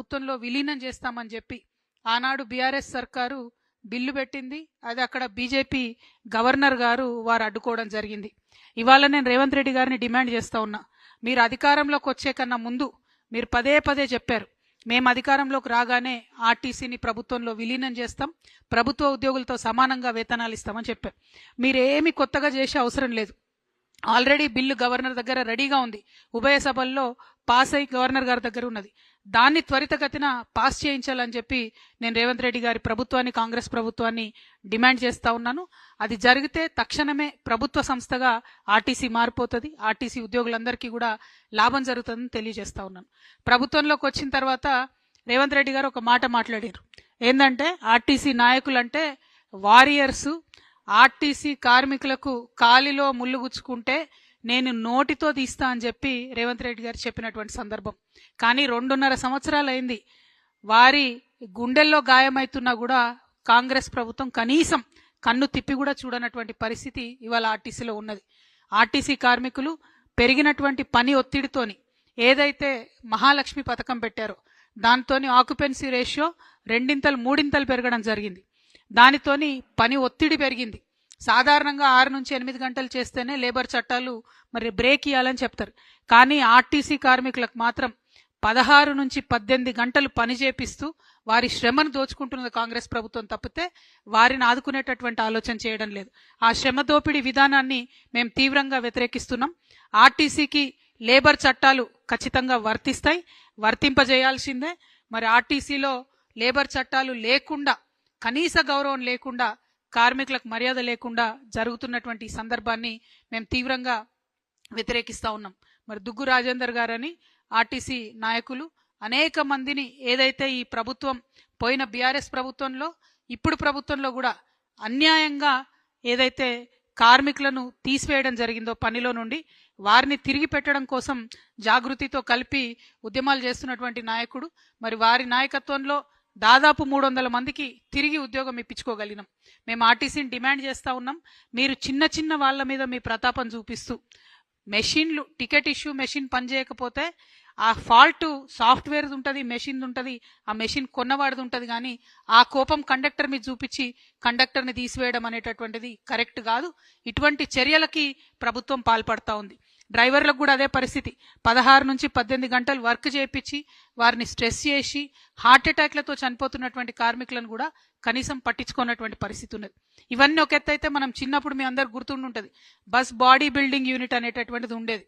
ప్రభుత్వంలో విలీనం చేస్తామని చెప్పి ఆనాడు బీఆర్ఎస్ సర్కారు బిల్లు పెట్టింది. అది అక్కడ బీజేపీ గవర్నర్ గారు వారు అడ్డుకోవడం జరిగింది. ఇవాళ నేను రేవంత్ రెడ్డి గారిని డిమాండ్ చేస్తా ఉన్నా, మీరు అధికారంలోకి వచ్చే కన్నా ముందు మీరు పదే పదే చెప్పారు, మేము అధికారంలోకి రాగానే ఆర్టీసీని ప్రభుత్వంలో విలీనం చేస్తాం, ప్రభుత్వ ఉద్యోగులతో సమానంగా వేతనాలు ఇస్తామని చెప్పారు. మీరేమి కొత్తగా చేసే అవసరం లేదు. ఆల్రెడీ బిల్లు గవర్నర్ దగ్గర రెడీగా ఉంది, ఉభయ సభల్లో పాస్ అయి గవర్నర్ గారి దగ్గర ఉన్నది. దాన్ని త్వరితగతిన పాస్ చేయించాలని చెప్పి నేను రేవంత్ రెడ్డి గారి ప్రభుత్వాన్ని, కాంగ్రెస్ ప్రభుత్వాన్ని డిమాండ్ చేస్తా ఉన్నాను. అది జరిగితే తక్షణమే ప్రభుత్వ సంస్థగా ఆర్టీసీ మారిపోతుంది, ఆర్టీసీ ఉద్యోగులందరికీ కూడా లాభం జరుగుతుందని తెలియజేస్తా ఉన్నాను. ప్రభుత్వంలోకి వచ్చిన తర్వాత రేవంత్ రెడ్డి గారు ఒక మాట మాట్లాడారు, ఏంటంటే ఆర్టీసీ నాయకులంటే వారియర్సు, ఆర్టీసీ కార్మికులకు కాలిలో ముళ్ళు గుచ్చుకుంటే నేను నోటితో తీస్తా అని చెప్పి రేవంత్ రెడ్డి గారు చెప్పినటువంటి సందర్భం. కానీ 2.5 సంవత్సరాలు అయింది, వారి గుండెల్లో గాయమైతున్నా కూడా కాంగ్రెస్ ప్రభుత్వం కనీసం కన్ను తిప్పి కూడా చూడనటువంటి పరిస్థితి ఇవాళ ఆర్టీసీలో ఉన్నది. ఆర్టీసీ కార్మికులు పెరిగినటువంటి పని ఒత్తిడితోని ఏదైతే మహాలక్ష్మి పథకం పెట్టారో దాంతోని ఆక్యుపెన్సీ రేషియో 2-3 పెరగడం జరిగింది. దానితోని పని ఒత్తిడి పెరిగింది. సాధారణంగా 6 నుంచి 8 గంటలు చేస్తేనే లేబర్ చట్టాలు మరి బ్రేక్ ఇవ్వాలని చెప్తారు. కానీ ఆర్టీసీ కార్మికులకు మాత్రం 16 నుంచి 18 గంటలు పని చేపిస్తూ వారి శ్రమను దోచుకుంటున్నది కాంగ్రెస్ ప్రభుత్వం తప్పితే వారిని ఆదుకునేటటువంటి ఆలోచన చేయడం లేదు. ఆ శ్రమ దోపిడీ విధానాన్ని మేము తీవ్రంగా వ్యతిరేకిస్తున్నాం. ఆర్టీసీకి లేబర్ చట్టాలు ఖచ్చితంగా వర్తిస్తాయి, వర్తింపజేయాల్సిందే. మరి ఆర్టీసీలో లేబర్ చట్టాలు లేకుండా, కనీస గౌరవం లేకుండా, కార్మికులకు మర్యాద లేకుండా జరుగుతున్నటువంటి ఈ సందర్భాన్ని మేము తీవ్రంగా వ్యతిరేకిస్తా ఉన్నాం. మరి దుగ్గు రాజేందర్ గారని ఆర్టీసీ నాయకులు అనేక మందిని ఏదైతే ఈ ప్రభుత్వం పోయిన బీఆర్ఎస్ ప్రభుత్వంలో ఇప్పుడు ప్రభుత్వంలో కూడా అన్యాయంగా ఏదైతే కార్మికులను తీసివేయడం జరిగిందో పనిలో నుండి, వారిని తిరిగి పెట్టడం కోసం జాగృతితో కలిపి ఉద్యమాలు చేస్తున్నటువంటి నాయకుడు. మరి వారి నాయకత్వంలో దాదాపు 300 మందికి తిరిగి ఉద్యోగం ఇప్పించుకోగలిగినాం. మేము ఆర్టీసీని డిమాండ్ చేస్తూ ఉన్నాం, మీరు చిన్న చిన్న వాళ్ళ మీద మీ ప్రతాపం చూపిస్తూ మెషిన్లు, టికెట్ ఇష్యూ మెషిన్ పనిచేయకపోతే ఆ ఫాల్ట్ సాఫ్ట్వేర్ ఉంటుంది, మెషిన్ ఉంటుంది, ఆ మెషిన్ కొన్నవాడిది ఉంటుంది. కానీ ఆ కోపం కండక్టర్ మీద చూపించి కండక్టర్ని తీసివేయడం అనేటటువంటిది కరెక్ట్ కాదు. ఇటువంటి చర్యలకి ప్రభుత్వం పాల్పడతా ఉంది. డ్రైవర్లకు కూడా అదే పరిస్థితి. 16 నుంచి 18 గంటలు వర్క్ చేయించి వారిని స్ట్రెస్ చేసి హార్ట్ అటాక్లతో చనిపోతున్నటువంటి కార్మికులను కూడా కనీసం పట్టించుకున్నటువంటి పరిస్థితి ఉన్నది. ఇవన్నీ ఒక ఎత్తు అయితే, మనం చిన్నప్పుడు మీ అందరు గుర్తుండుంటుంది, బస్ బాడీ బిల్డింగ్ యూనిట్ అనేటటువంటిది ఉండేది.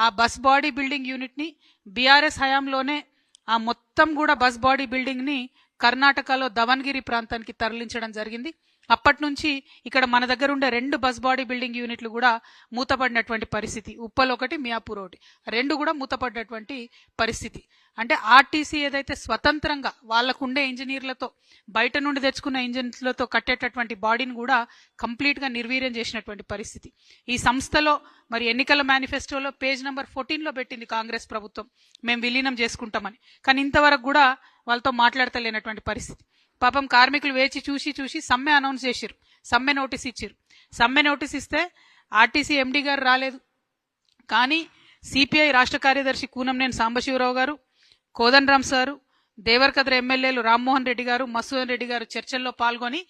ఆ బస్ బాడీ బిల్డింగ్ యూనిట్ని బీఆర్ఎస్ హయాంలోనే ఆ మొత్తం కూడా బస్ బాడీ బిల్డింగ్ని కర్ణాటకలో దవన్గిరి ప్రాంతానికి తరలించడం జరిగింది. అప్పటి నుంచి ఇక్కడ మన దగ్గర ఉండే 2 బస్ బాడీ బిల్డింగ్ యూనిట్లు కూడా మూతపడినటువంటి పరిస్థితి. ఉప్పల్ ఒకటి, మియాపూర్ ఒకటి, 2 కూడా మూతపడినటువంటి పరిస్థితి. అంటే ఆర్టీసీ ఏదైతే స్వతంత్రంగా వాళ్ళకుండే ఇంజనీర్లతో, బయట నుండి తెచ్చుకున్న ఇంజనీర్లతో కట్టేటటువంటి బాడీని కూడా కంప్లీట్గా నిర్వీర్యం చేసినటువంటి పరిస్థితి. ఈ సంస్థలో మరి ఎన్నికల మేనిఫెస్టోలో పేజ్ నెంబర్ 14లో పెట్టింది కాంగ్రెస్ ప్రభుత్వం, మేము విలీనం చేసుకుంటామని. కానీ ఇంతవరకు కూడా వాళ్ళతో మాట్లాడతలేనటువంటి పరిస్థితి. పాపం కార్మికులు వేచి చూసి సమ్మె అనౌన్స్ చేశారు, సమ్మె నోటీస్ ఇచ్చారు. సమ్మె నోటీస్ ఇస్తే ఆర్టీసీ ఎండీ గారు రాలేదు. కానీ సిపిఐ రాష్ట్ర కార్యదర్శి కూనంనేని సాంబశివరావు గారు, కోదండరాం సారు, దేవరకద్ర ఎమ్మెల్యేలు రామ్మోహన్ రెడ్డి గారు, మసూదన్ రెడ్డి గారు చర్చల్లో పాల్గొని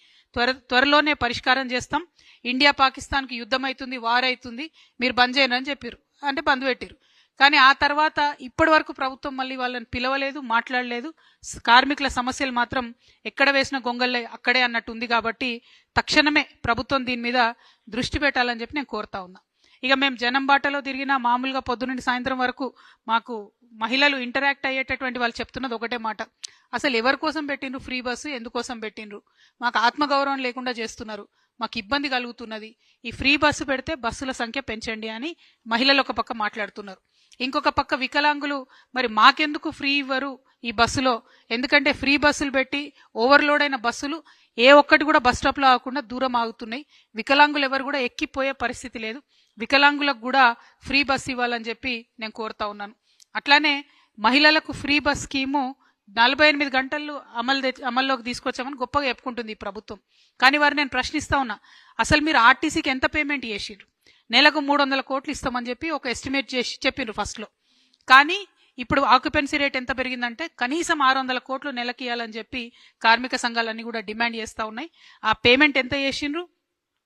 త్వరలోనే పరిష్కారం చేస్తాం, ఇండియా పాకిస్తాన్కి యుద్ధం అవుతుంది, వార్ అవుతుంది, మీరు బంద్ చేయను అని చెప్పారు. అంటే బంద్ పెట్టారు. కానీ ఆ తర్వాత ఇప్పటి వరకు ప్రభుత్వం మళ్ళీ వాళ్ళని పిలవలేదు, మాట్లాడలేదు. కార్మికుల సమస్యలు మాత్రం ఎక్కడ వేసిన గొంగళ్ళే అక్కడే అన్నట్టు ఉంది. కాబట్టి తక్షణమే ప్రభుత్వం దీని మీద దృష్టి పెట్టాలని చెప్పి నేను కోరుతా ఉన్నా. ఇక మేము జనం బాటలో తిరిగినా, మామూలుగా పొద్దునుండి సాయంత్రం వరకు మాకు మహిళలు ఇంటరాక్ట్ అయ్యేటటువంటి వాళ్ళు చెప్తున్నది ఒకటే మాట, అసలు ఎవరి కోసం పెట్టిండ్రు ఫ్రీ బస్సు, ఎందుకోసం పెట్టిండ్రు, మాకు ఆత్మగౌరవం లేకుండా చేస్తున్నారు, మాకు ఇబ్బంది కలుగుతున్నది, ఈ ఫ్రీ బస్సు పెడితే బస్సుల సంఖ్య పెంచండి అని మహిళలు ఒక పక్క మాట్లాడుతున్నారు. ఇంకొక పక్క వికలాంగులు మరి మాకెందుకు ఫ్రీ ఇవ్వరు ఈ బస్సులో, ఎందుకంటే ఫ్రీ బస్సులు పెట్టి ఓవర్లోడ్ అయిన బస్సులు ఏ ఒక్కటి కూడా బస్ స్టాప్లో ఆగకుండా దూరం ఆగుతున్నాయి, వికలాంగులు ఎవరు కూడా ఎక్కిపోయే పరిస్థితి లేదు, వికలాంగులకు కూడా ఫ్రీ బస్ ఇవ్వాలని చెప్పి నేను కోరుతా ఉన్నాను. అట్లానే మహిళలకు ఫ్రీ బస్ స్కీము 48 గంటలు అమల్లోకి తీసుకొచ్చామని గొప్పగా చెప్పుకుంటుంది ఈ ప్రభుత్వం. కానీ వారు నేను ప్రశ్నిస్తా ఉన్నా, అసలు మీరు ఆర్టీసీకి ఎంత పేమెంట్ చేసిండ్రు? నెలకు 300 కోట్లు ఇస్తామని చెప్పి ఒక ఎస్టిమేట్ చేసి చెప్పిండ్రు ఫస్ట్లో. కానీ ఇప్పుడు ఆక్యుపెన్సీ రేట్ ఎంత పెరిగిందంటే కనీసం 600 కోట్లు నెలకి ఇవ్వాలని చెప్పి కార్మిక సంఘాలన్నీ కూడా డిమాండ్ చేస్తూ ఉన్నాయి. ఆ పేమెంట్ ఎంత చేసిండ్రు,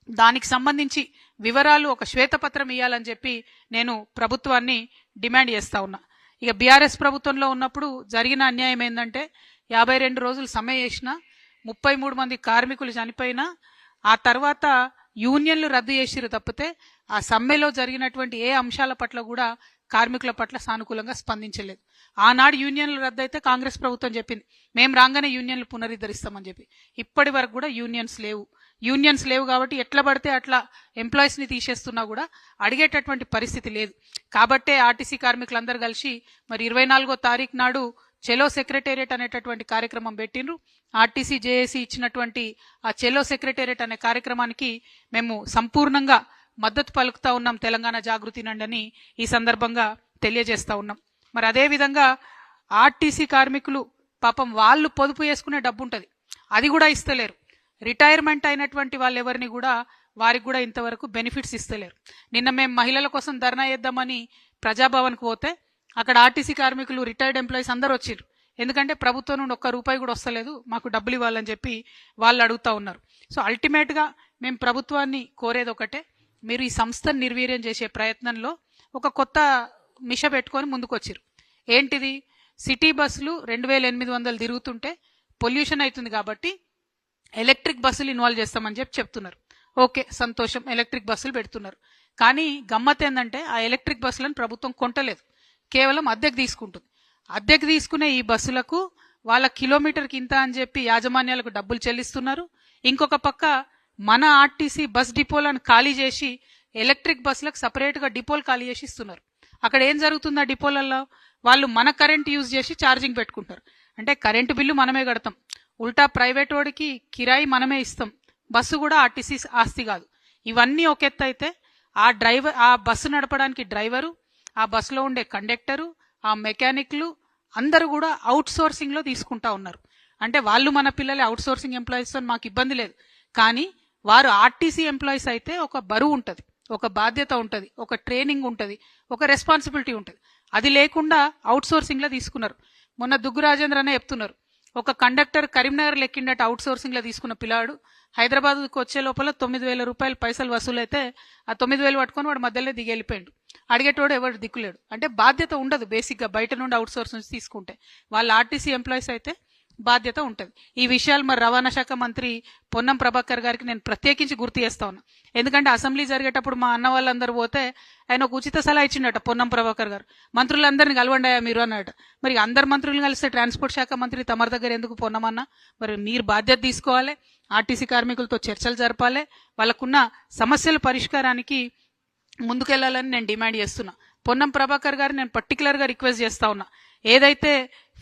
దానికి సంబంధించి వివరాలు ఒక శ్వేతపత్రం ఇవ్వాలని చెప్పి నేను ప్రభుత్వాన్ని డిమాండ్ చేస్తా ఉన్నా. ఇక బీఆర్ఎస్ ప్రభుత్వంలో ఉన్నప్పుడు జరిగిన అన్యాయం ఏంటంటే 52 రోజులు సమ్మె చేసిన 33 మంది కార్మికులు చనిపోయినా ఆ తర్వాత యూనియన్లు రద్దు చేసిరు తప్పితే ఆ సమ్మెలో జరిగినటువంటి ఏ అంశాల పట్ల కూడా కార్మికుల పట్ల సానుకూలంగా స్పందించలేదు. ఆనాడు యూనియన్లు రద్దు అయితే కాంగ్రెస్ ప్రభుత్వం చెప్పింది మేము రాగానే యూనియన్లు పునరుద్ధరిస్తామని చెప్పి. ఇప్పటి వరకు కూడా యూనియన్స్ లేవు కాబట్టి ఎట్లా పడితే అట్లా ఎంప్లాయీస్ ని తీసేస్తున్నా కూడా అడిగేటటువంటి పరిస్థితి లేదు. కాబట్టే ఆర్టీసీ కార్మికులందరూ కలిసి మరి 24వ తారీఖు నాడు చెలో సెక్రటేరియట్ అనేటటువంటి కార్యక్రమం పెట్టిండ్రు. ఆర్టీసీ జేఏసీ ఇచ్చినటువంటి ఆ చెలో సెక్రటేరియట్ అనే కార్యక్రమానికి మేము సంపూర్ణంగా మద్దతు పలుకుతా ఉన్నాం. తెలంగాణ జాగృతి నండని ఈ సందర్భంగా తెలియజేస్తా ఉన్నాం. మరి అదే విధంగా ఆర్టీసీ కార్మికులు పాపం వాళ్ళు పొదుపు చేసుకునే డబ్బు ఉంటుంది, అది కూడా ఇస్తలేరు. రిటైర్మెంట్ అయినటువంటి వాళ్ళు ఎవరిని కూడా వారికి కూడా ఇంతవరకు బెనిఫిట్స్ ఇస్తలేరు. నిన్న మేము మహిళల కోసం ధర్నా చేద్దామని ప్రజాభవన్కు పోతే అక్కడ ఆర్టీసీ కార్మికులు రిటైర్డ్ ఎంప్లాయీస్ అందరూ వచ్చిర్రు. ఎందుకంటే ప్రభుత్వం నుండి ₹1 కూడా వస్తలేదు, మాకు డబ్బులు ఇవ్వాలని చెప్పి వాళ్ళు అడుగుతా ఉన్నారు. సో అల్టిమేట్గా మేము ప్రభుత్వాన్ని కోరేది ఒకటే, మీరు ఈ సంస్థను నిర్వీర్యం చేసే ప్రయత్నంలో ఒక కొత్త మిష పెట్టుకొని ముందుకొచ్చిర్రు. ఏంటిది, సిటీ బస్సులు 2800 తిరుగుతుంటే పొల్యూషన్ అవుతుంది కాబట్టి ఎలక్ట్రిక్ బస్సులు ఇన్వాల్వ్ చేస్తామని చెప్తున్నారు. ఓకే, సంతోషం, ఎలక్ట్రిక్ బస్సులు పెడుతున్నారు. కానీ గమ్మత్ ఏంటంటే ఆ ఎలక్ట్రిక్ బస్సులను ప్రభుత్వం కొంటలేదు, కేవలం అద్దెకు తీసుకుంటుంది. అద్దెకు తీసుకునే ఈ బస్సులకు వాళ్ళ కిలోమీటర్కి ఇంత అని చెప్పి యాజమాన్యాలకు డబ్బులు చెల్లిస్తున్నారు. ఇంకొక పక్క మన ఆర్టీసీ బస్ డిపోలను ఖాళీ చేసి ఎలక్ట్రిక్ బస్సులకు సపరేట్గా డిపోలు ఖాళీ చేసి ఇస్తున్నారు. అక్కడ ఏం జరుగుతుంది, ఆ డిపోలలో వాళ్ళు మన కరెంట్ యూజ్ చేసి ఛార్జింగ్ పెట్టుకుంటారు. అంటే కరెంటు బిల్లు మనమే కడతాం, ఉల్టా ప్రైవేట్ వాడికి కిరాయి మనమే ఇస్తాం, బస్సు కూడా ఆర్టీసీ ఆస్తి కాదు. ఇవన్నీ ఒక ఎత్తు అయితే ఆ బస్సు నడపడానికి డ్రైవరు, ఆ బస్సులో ఉండే కండక్టరు, ఆ మెకానిక్లు అందరూ కూడా అవుట్ సోర్సింగ్ లో తీసుకుంటా ఉన్నారు. అంటే వాళ్ళు మన పిల్లలే, అవుట్ సోర్సింగ్ ఎంప్లాయీస్ తో మాకు ఇబ్బంది లేదు. కానీ వారు ఆర్టీసీ ఎంప్లాయీస్ అయితే ఒక బరువు ఉంటుంది, ఒక బాధ్యత ఉంటుంది, ఒక ట్రైనింగ్ ఉంటుంది, ఒక రెస్పాన్సిబిలిటీ ఉంటుంది. అది లేకుండా అవుట్ సోర్సింగ్ లో తీసుకున్నారు. మొన్న దుగ్గు రాజేంద్ర అనే చెప్తున్నారు, ఒక కండక్టర్ కరీంనగర్ లెక్కిండట అవుట్ సోర్సింగ్ లో తీసుకున్న పిల్లాడు హైదరాబాద్కి వచ్చే లోపల ₹9,000 పైసలు వసూలైతే ఆ 9,000 పట్టుకొని వాడు మధ్యలో దిగి వెళ్ళిపోయాడు. అడిగేటోడు ఎవరు దిక్కులేడు. అంటే బాధ్యత ఉండదు బేసిక్ గా, బయట నుండి అవుట్ సోర్స్ నుంచి తీసుకుంటే. వాళ్ళ ఆర్టీసీ ఎంప్లాయీస్ అయితే బాధ్యత ఉంటుంది. ఈ విషయాలు మరి రవాణా శాఖ మంత్రి పొన్నం ప్రభాకర్ గారికి నేను ప్రత్యేకించి గుర్తు చేస్తా ఉన్నా. ఎందుకంటే అసెంబ్లీ జరిగేటప్పుడు మా అన్న వాళ్ళందరూ పోతే ఆయన ఒక ఉచిత సలహా ఇచ్చిండట పొన్నం ప్రభాకర్ గారు, మంత్రులందరినీ కలవండాయా మీరు అన్నట. మరి అందరు మంత్రులను కలిస్తే ట్రాన్స్పోర్ట్ శాఖ మంత్రి తమరి దగ్గర ఎందుకు పొన్నమన్నా? మరి మీరు బాధ్యత తీసుకోవాలి, ఆర్టీసీ కార్మికులతో చర్చలు జరపాలి, వాళ్ళకున్న సమస్యల పరిష్కారానికి ముందుకెళ్లాలని నేను డిమాండ్ చేస్తున్నా. పొన్నం ప్రభాకర్ గారు నేను పర్టికులర్ గా రిక్వెస్ట్ చేస్తా ఉన్నా, ఏదైతే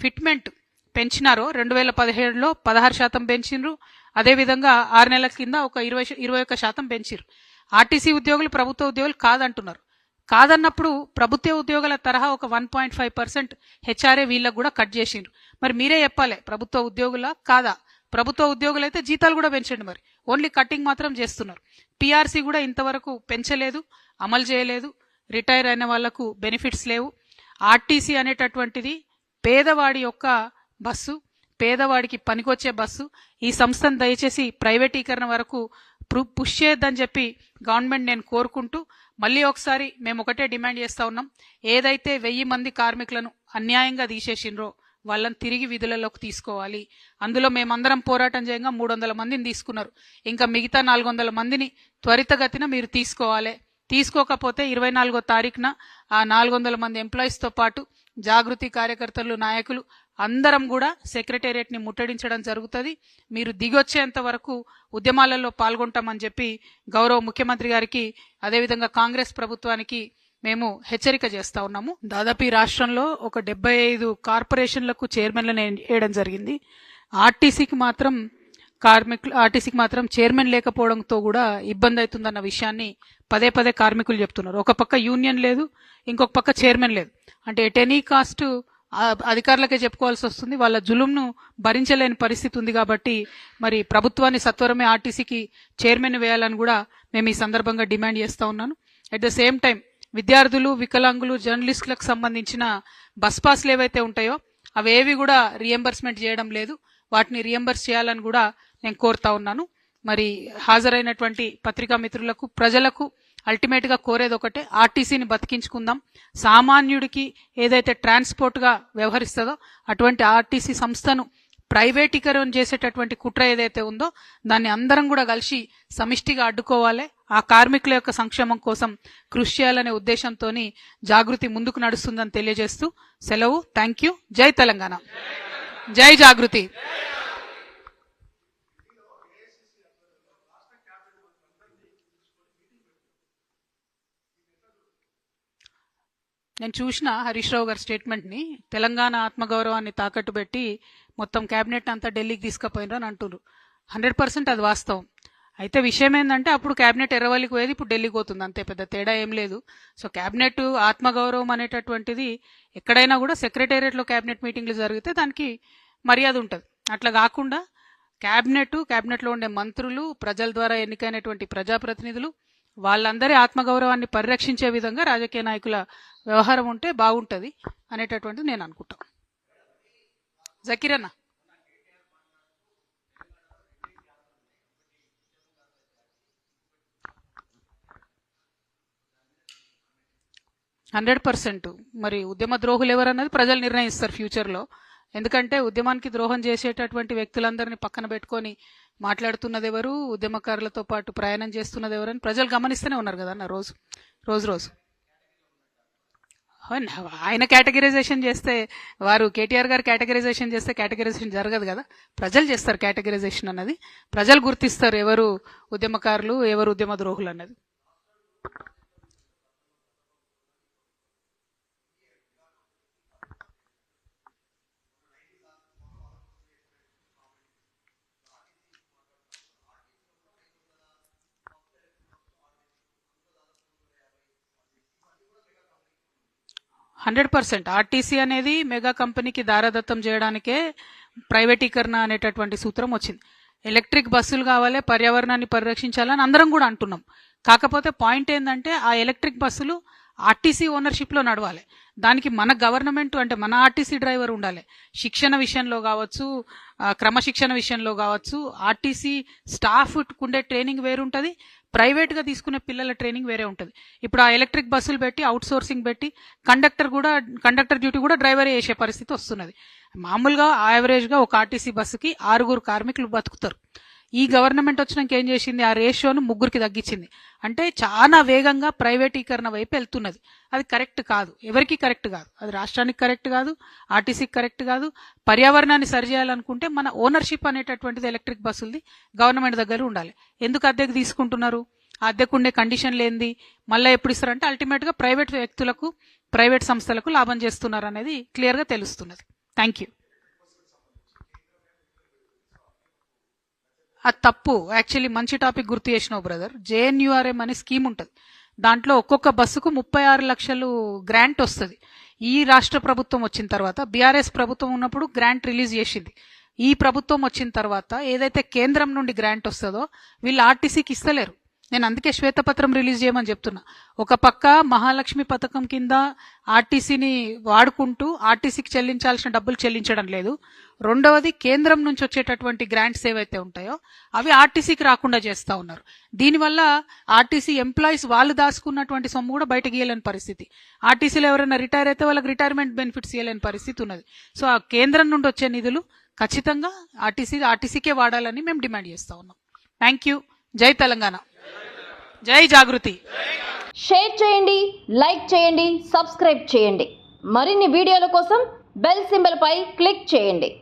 ఫిట్మెంట్ పెంచినారో 2017లో 16% పెంచిండ్రు, అదేవిధంగా 6 నెలల కింద ఒక 21% పెంచిర్రు. ఆర్టీసీ ఉద్యోగులు ప్రభుత్వ ఉద్యోగులు కాదంటున్నారు. కాదన్నప్పుడు ప్రభుత్వ ఉద్యోగుల తరహా ఒక 1.5% హెచ్ఆర్ఏ వీళ్ళకు కూడా కట్ చేసిండ్రు. మరి మీరే చెప్పాలి, ప్రభుత్వ ఉద్యోగుల కాదా? ప్రభుత్వ ఉద్యోగులు అయితే జీతాలు కూడా పెంచండి, మరి ఓన్లీ కట్టింగ్ మాత్రం చేస్తున్నారు. పిఆర్సీ కూడా ఇంతవరకు పెంచలేదు, అమలు చేయలేదు. రిటైర్ అయిన వాళ్లకు బెనిఫిట్స్ లేవు. ఆర్టీసీ అనేటటువంటిది పేదవాడి యొక్క బస్సు, పేదవాడికి పనికొచ్చే బస్సు. ఈ సంస్థను దయచేసి ప్రైవేటీకరణ వరకు పుష్ చేయొద్దని చెప్పి గవర్నమెంట్ నేను కోరుకుంటూ మళ్ళీ ఒకసారి మేము ఒకటే డిమాండ్ చేస్తా ఉన్నాం, ఏదైతే 1000 మంది కార్మికులను అన్యాయంగా తీసేసిండ్రో వాళ్ళని తిరిగి విధులలోకి తీసుకోవాలి. అందులో మేమందరం పోరాటం చేయంగా 300 మందిని తీసుకున్నారు, ఇంకా మిగతా 400 మందిని త్వరితగతిన మీరు తీసుకోవాలి. తీసుకోకపోతే 24వ తారీఖున ఆ 400 మంది ఎంప్లాయీస్ తో పాటు జాగృతి కార్యకర్తలు, నాయకులు అందరం కూడా సెక్రటేరియట్ ని ముట్టడించడం జరుగుతుంది. మీరు దిగొచ్చేంత వరకు ఉద్యమాలలో పాల్గొంటామని చెప్పి గౌరవ ముఖ్యమంత్రి గారికి, అదేవిధంగా కాంగ్రెస్ ప్రభుత్వానికి మేము హెచ్చరిక చేస్తా ఉన్నాము. దాదాపు ఈ రాష్ట్రంలో ఒక 75 కార్పొరేషన్లకు చైర్మన్లను వేయడం జరిగింది. ఆర్టీసీకి మాత్రం చైర్మన్ లేకపోవడంతో కూడా ఇబ్బంది అవుతుందన్న విషయాన్ని పదే పదే కార్మికులు చెప్తున్నారు. ఒక పక్క యూనియన్ లేదు, ఇంకొక పక్క చైర్మన్ లేదు. అంటే ఎట్ ఎనీ కాస్ట్ అధికారులకే చెప్పుకోవాల్సి వస్తుంది. వాళ్ళ జులుంను భరించలేని పరిస్థితి ఉంది. కాబట్టి మరి ప్రభుత్వాన్ని సత్వరమే ఆర్టీసీకి చైర్మన్ వేయాలని కూడా మేము ఈ సందర్భంగా డిమాండ్ చేస్తా ఉన్నాను. అట్ ద సేమ్ టైం విద్యార్థులు, వికలాంగులు, జర్నలిస్టులకు సంబంధించిన బస్ పాస్లు ఏవైతే ఉంటాయో అవేవి కూడా రియంబర్స్మెంట్ చేయడం లేదు. వాటిని రియంబర్స్ చేయాలని కూడా నేను కోరుతా ఉన్నాను. మరి హాజరైనటువంటి పత్రికా మిత్రులకు, ప్రజలకు అల్టిమేట్గా కోరేది ఒకటే, ఆర్టీసీని బతికించుకుందాం. సామాన్యుడికి ఏదైతే ట్రాన్స్పోర్ట్గా వ్యవహరిస్తుందో అటువంటి ఆర్టీసీ సంస్థను ప్రైవేటీకరణ చేసేటటువంటి కుట్ర ఏదైతే ఉందో దాన్ని అందరం కూడా కలిసి సమిష్టిగా అడ్డుకోవాలి. ఆ కార్మికుల యొక్క సంక్షేమం కోసం కృషి చేయాలనే ఉద్దేశంతో జాగృతి ముందుకు నడుస్తుందని తెలియజేస్తూ సెలవు. Thank you. జై తెలంగాణ, జై జాగృతి. నేను చూసిన హరీష్ రావు గారి స్టేట్మెంట్ని, తెలంగాణ ఆత్మగౌరవాన్ని తాకట్టు పెట్టి మొత్తం క్యాబినెట్ అంతా ఢిల్లీకి తీసుకుపోయినరు అని అంటున్నారు. 100% అది వాస్తవం. అయితే విషయం ఏంటంటే అప్పుడు క్యాబినెట్ ఎర్రవల్లికి పోయేది, ఇప్పుడు ఢిల్లీకి పోతుంది. అంతే, పెద్ద తేడా ఏం లేదు. సో క్యాబినెట్ ఆత్మగౌరవం అనేటటువంటిది ఎక్కడైనా కూడా సెక్రటేరియట్లో క్యాబినెట్ మీటింగ్లు జరిగితే దానికి మర్యాద ఉంటుంది. అట్లా కాకుండా క్యాబినెట్లో ఉండే మంత్రులు, ప్రజల ద్వారా ఎన్నికైనటువంటి ప్రజాప్రతినిధులు, వాళ్ళందరి ఆత్మగౌరవాన్ని పరిరక్షించే విధంగా రాజకీయ నాయకుల వ్యవహారం ఉంటే బాగుంటుంది అనేటటువంటిది నేను అనుకుంటా. జకీర్ అన్న, హండ్రెడ్ పర్సెంట్ మరి ఉద్యమ ద్రోహులు ఎవరన్నది ప్రజలు నిర్ణయిస్తారు ఫ్యూచర్లో. ఎందుకంటే ఉద్యమానికి ద్రోహం చేసేటటువంటి వ్యక్తులందరినీ పక్కన పెట్టుకొని మాట్లాడుతున్నది ఎవరు, ఉద్యమకారులతో పాటు ప్రయాణం చేస్తున్నది ఎవరని ప్రజలు గమనిస్తూనే ఉన్నారు కదా అన్న. రోజు ఆయన కేటగిరైజేషన్ చేస్తే, వారు కేటీఆర్ గారు కేటగిరైజేషన్ చేస్తే కేటగిరైజేషన్ జరగదు కదా. ప్రజలు చేస్తారు కేటగిరైజేషన్ అన్నది. ప్రజలు గుర్తిస్తారు ఎవరు ఉద్యమకారులు, ఎవరు ఉద్యమ ద్రోహులు అన్నది. హండ్రెడ్ పర్సెంట్ ఆర్టీసీ అనేది మెగా కంపెనీకి దారాదత్తం చేయడానికే ప్రైవేటీకరణ అనేటటువంటి సూత్రం వచ్చింది. ఎలక్ట్రిక్ బస్సులు కావాలి, పర్యావరణాన్ని పరిరక్షించాలని అందరం కూడా అంటున్నాం. కాకపోతే పాయింట్ ఏంటంటే ఆ ఎలక్ట్రిక్ బస్సులు ఆర్టీసీ ఓనర్షిప్లో నడవాలి. దానికి మన గవర్నమెంట్ అంటే మన ఆర్టీసీ డ్రైవర్ ఉండాలి. శిక్షణ విషయంలో కావచ్చు, క్రమశిక్షణ విషయంలో కావచ్చు, ఆర్టీసీ స్టాఫ్ ఉండే ట్రైనింగ్ వేరుంటుంది, ప్రైవేట్గా తీసుకునే పిల్లల ట్రైనింగ్ వేరే ఉంటుంది. ఇప్పుడు ఆ ఎలక్ట్రిక్ బస్సులు పెట్టి అవుట్ సోర్సింగ్ పెట్టి కండక్టర్ డ్యూటీ కూడా డ్రైవరే చేసే పరిస్థితి వస్తున్నది. మామూలుగా యావరేజ్గా ఒక ఆర్టీసీ బస్సుకి 6 కార్మికులు బతుకుతారు. ఈ గవర్నమెంట్ వచ్చినాక ఏం చేసింది, ఆ రేషియోను 3కి తగ్గించింది. అంటే చాలా వేగంగా ప్రైవేటీకరణ వైపు వెళ్తున్నది. అది కరెక్ట్ కాదు, ఎవరికి కరెక్ట్ కాదు. అది రాష్ట్రానికి కరెక్ట్ కాదు, ఆర్టీసీకి కరెక్ట్ కాదు. పర్యావరణాన్ని సరిచేయాలనుకుంటే మన ఓనర్షిప్ అనేటటువంటిది ఎలక్ట్రిక్ బస్సులది గవర్నమెంట్ దగ్గర ఉండాలి. ఎందుకు అద్దెకు తీసుకుంటున్నారు? ఆ అద్దెకు ఉండే కండిషన్లు ఏంది, మళ్ళీ ఎప్పుడు ఇస్తారంటే అల్టిమేట్గా ప్రైవేట్ వ్యక్తులకు, ప్రైవేట్ సంస్థలకు లాభం చేస్తున్నారు అనేది క్లియర్గా తెలుస్తున్నది. Thank you. అది తప్పు. యాక్చువల్లీ మంచి టాపిక్ గుర్తు చేసినావు బ్రదర్. JNURM అనే స్కీమ్ ఉంటుంది. దాంట్లో ఒక్కొక్క బస్సుకు 36 లక్షలు గ్రాంట్ వస్తుంది. ఈ రాష్ట్ర ప్రభుత్వం వచ్చిన తర్వాత, బీఆర్ఎస్ ప్రభుత్వం ఉన్నప్పుడు గ్రాంట్ రిలీజ్ చేసింది. ఈ ప్రభుత్వం వచ్చిన తర్వాత ఏదైతే కేంద్రం నుండి గ్రాంట్ వస్తుందో వీళ్ళు ఆర్టీసీకి ఇస్తలేరు. నేను అందుకే శ్వేతపత్రం రిలీజ్ చేయమని చెప్తున్నా. ఒక పక్క మహాలక్ష్మి పథకం కింద ఆర్టీసీని వాడుకుంటూ ఆర్టీసీకి చెల్లించాల్సిన డబ్బులు చెల్లించడం లేదు. రెండవది, కేంద్రం నుంచి వచ్చేటటువంటి గ్రాంట్స్ ఏవైతే ఉంటాయో అవి ఆర్టీసీకి రాకుండా చేస్తూ ఉన్నారు. దీనివల్ల ఆర్టీసీ ఎంప్లాయీస్ వాళ్ళు దాచుకున్నటువంటి సొమ్ము కూడా బయటకు ఇవ్వలేని పరిస్థితి. ఆర్టీసీలో ఎవరైనా రిటైర్ అయితే వాళ్ళకి రిటైర్మెంట్ బెనిఫిట్స్ ఇవ్వలేని పరిస్థితి ఉన్నది. సో ఆ కేంద్రం నుండి వచ్చే నిధులు ఖచ్చితంగా ఆర్టీసీకే వాడాలని మేము డిమాండ్ చేస్తూ ఉన్నాం. Thank you. జై తెలంగాణ, జై జాగృతి. షేర్ చేయండి, లైక్ చేయండి, సబ్స్క్రైబ్ చేయండి. మరిన్ని వీడియోల కోసం బెల్ సింబల్ పై క్లిక్ చేయండి.